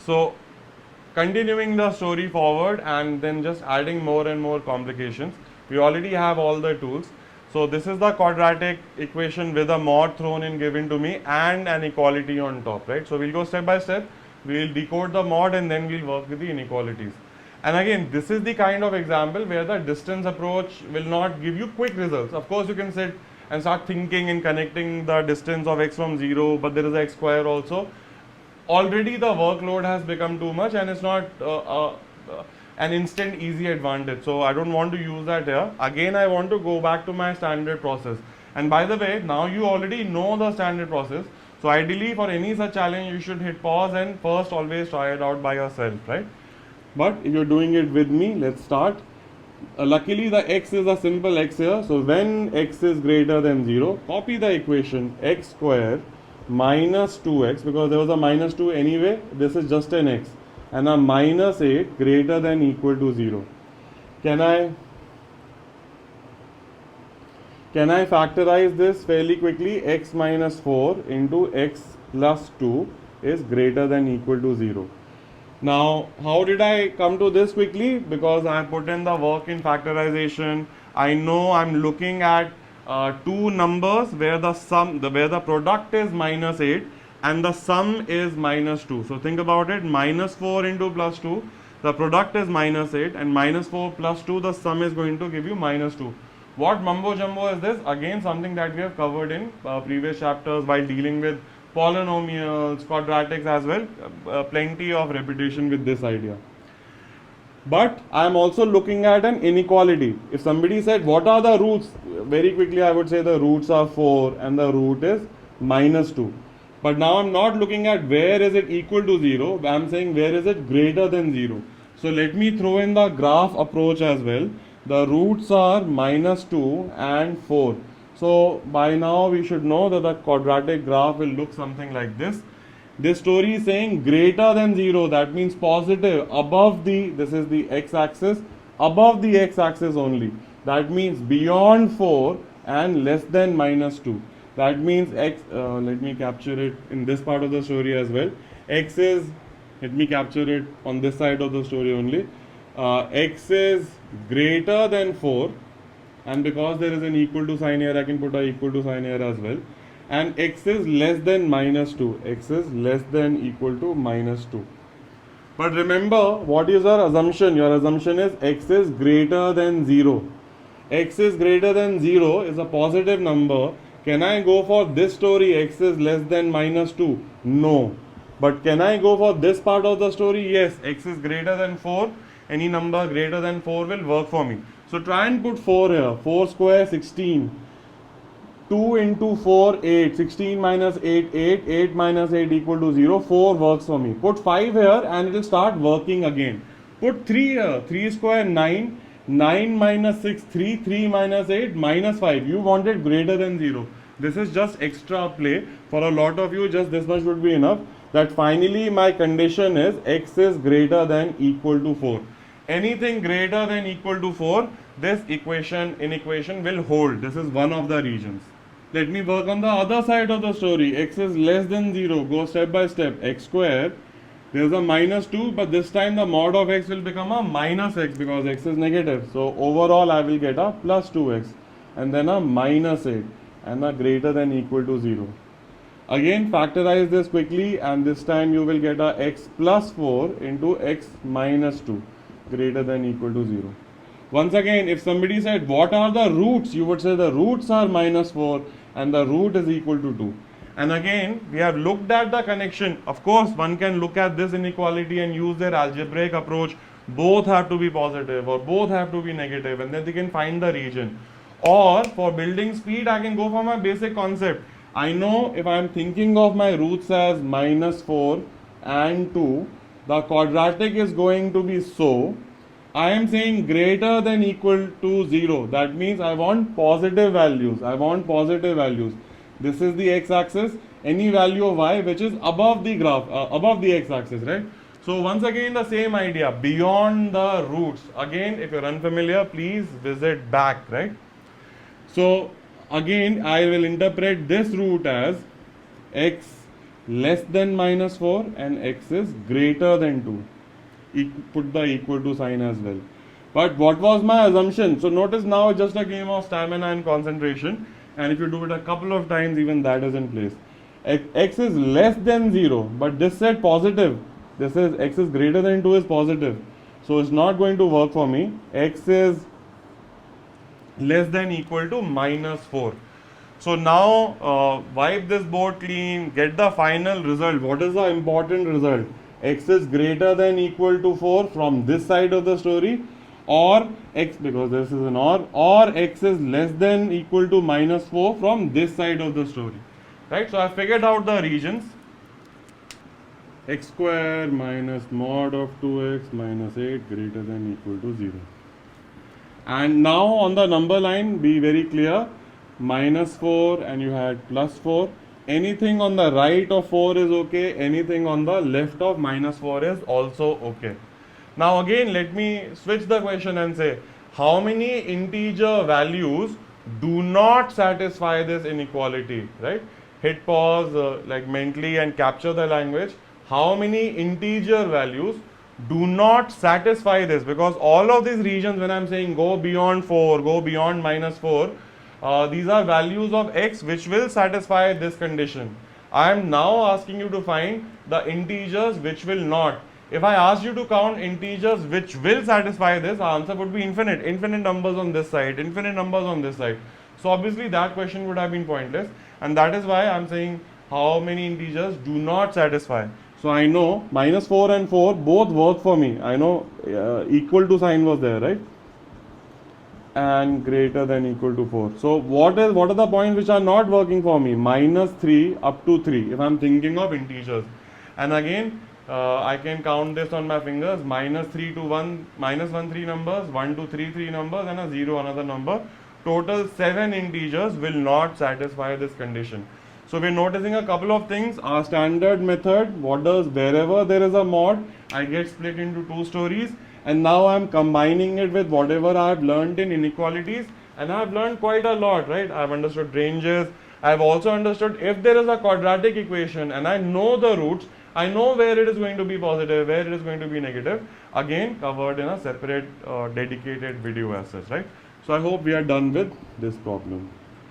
So continuing the story forward and then just adding more and more complications. We already have all the tools. So this is the quadratic equation with a mod thrown in given to me and an equality on top, right? So we'll go step by step. We'll decode the mod and then we'll work with the inequalities. And again, this is the kind of example where the distance approach will not give you quick results. Of course, you can sit and start thinking and connecting the distance of x from 0, but there is x square also. Already the workload has become too much and it's not an instant easy advantage. So I don't want to use that here. Again, I want to go back to my standard process. And by the way, now you already know the standard process. So ideally for any such challenge, you should hit pause and first always try it out by yourself, right? But if you're doing it with me, let's start. Luckily the x is a simple x here. So when x is greater than 0, copy the equation x square minus 2x, because there was a minus 2 anyway, this is just an x, and a minus 8 greater than equal to 0. Can I factorize this fairly quickly? X minus 4 into x plus 2 is greater than equal to 0. Now, how did I come to this quickly? Because I put in the work in factorization. I know I'm looking at two numbers where the product is minus 8 and the sum is minus 2. So think about it, minus 4 into plus 2, the product is minus 8, and minus 4 plus 2, the sum is going to give you minus 2. What mumbo jumbo is this? Again, something that we have covered in previous chapters while dealing with polynomials, quadratics as well. Plenty of repetition with this idea. But I am also looking at an inequality. If somebody said, what are the roots? Very quickly I would say the roots are 4 and the root is minus 2. But now I am not looking at where is it equal to 0. I am saying where is it greater than 0. So let me throw in the graph approach as well. The roots are minus 2 and 4. So by now we should know that the quadratic graph will look something like this. This story is saying greater than 0, that means positive, above this is the x-axis, above the x-axis only. That means beyond 4 and less than minus 2. That means x, let me capture it in this part of the story as well. X is, let me capture it on this side of the story only. X is greater than 4, and because there is an equal to sign here, I can put a equal to sign here as well. And x is less than minus 2. X is less than equal to minus 2. But remember, what is our assumption? Your assumption is x is greater than 0. X is greater than 0 is a positive number. Can I go for this story, x is less than minus 2? No. But can I go for this part of the story? Yes, x is greater than 4. Any number greater than 4 will work for me. So try and put 4 here. 4 square 16. 2 into 4, 8. 16 minus 8, 8. 8 minus 8 equal to 0. 4 works for me. Put 5 here and it will start working again. Put 3 here. 3 square 9. 9 minus 6, 3. 3 minus 8, minus 5. You wanted greater than 0. This is just extra play. For a lot of you, just this much would be enough. That finally my condition is x is greater than equal to 4. Anything greater than equal to 4, this inequation will hold. This is one of the regions. Let me work on the other side of the story. X is less than 0. Go step by step. X square. There is a minus 2, but this time the mod of x will become a minus x because x is negative. So overall I will get a plus 2x and then a minus 8 and a greater than equal to 0. Again factorize this quickly and this time you will get a x plus 4 into x minus 2 greater than equal to 0. Once again, if somebody said what are the roots, you would say the roots are minus 4 and the root is equal to 2. And again, we have looked at the connection. Of course, one can look at this inequality and use their algebraic approach. Both have to be positive or both have to be negative, and then they can find the region. Or for building speed, I can go for my basic concept. I know if I am thinking of my roots as minus 4 and 2, the quadratic is going to be so. I am saying greater than equal to 0. That means I want positive values. I want positive values. This is the x-axis. Any value of y which is above the graph, above the x-axis, right? So once again the same idea, beyond the roots. Again, if you're unfamiliar, please visit back, right? So again, I will interpret this root as x less than minus 4 and x is greater than 2. Put the equal to sign as well. But what was my assumption? So notice now it's just a game of stamina and concentration, and if you do it a couple of times, even that is in place. X is less than 0, but this said positive. This is x is greater than 2 is positive. So it's not going to work for me. X is less than equal to minus 4. So now wipe this board clean, get the final result. What is the important result? X is greater than equal to 4 from this side of the story, or x, because this is an or x is less than equal to minus 4 from this side of the story. Right? So I figured out the regions. X square minus mod of 2x minus 8 greater than equal to 0. And now on the number line, be very clear, minus 4 and you had plus 4. Anything on the right of 4 is okay, anything on the left of minus 4 is also okay. Now again, let me switch the question and say, how many integer values do not satisfy this inequality, right? Hit pause like mentally and capture the language. How many integer values do not satisfy this? Because all of these regions, when I'm saying go beyond 4, go beyond minus 4, these are values of x which will satisfy this condition. I am now asking you to find the integers which will not. If I asked you to count integers which will satisfy this, our answer would be infinite. Infinite numbers on this side, infinite numbers on this side. So obviously that question would have been pointless, and that is why I am saying how many integers do not satisfy. So I know minus 4 and 4 both work for me. I know equal to sign was there, right? And greater than equal to 4. So what are the points which are not working for me? Minus 3 up to 3 if I am thinking of integers. And again I can count this on my fingers. Minus 3 to 1, minus 1 3 numbers, 1 to 3 3 numbers, and a 0 another number. Total 7 integers will not satisfy this condition. So we're noticing a couple of things. Our standard method, what does, wherever there is a mod, I get split into two stories, and now I'm combining it with whatever I've learned in inequalities, and I've learned quite a lot, right? I've understood ranges. I've also understood if there is a quadratic equation and I know the roots, I know where it is going to be positive, where it is going to be negative, again covered in a separate dedicated video as such, right? So I hope we are done with this problem.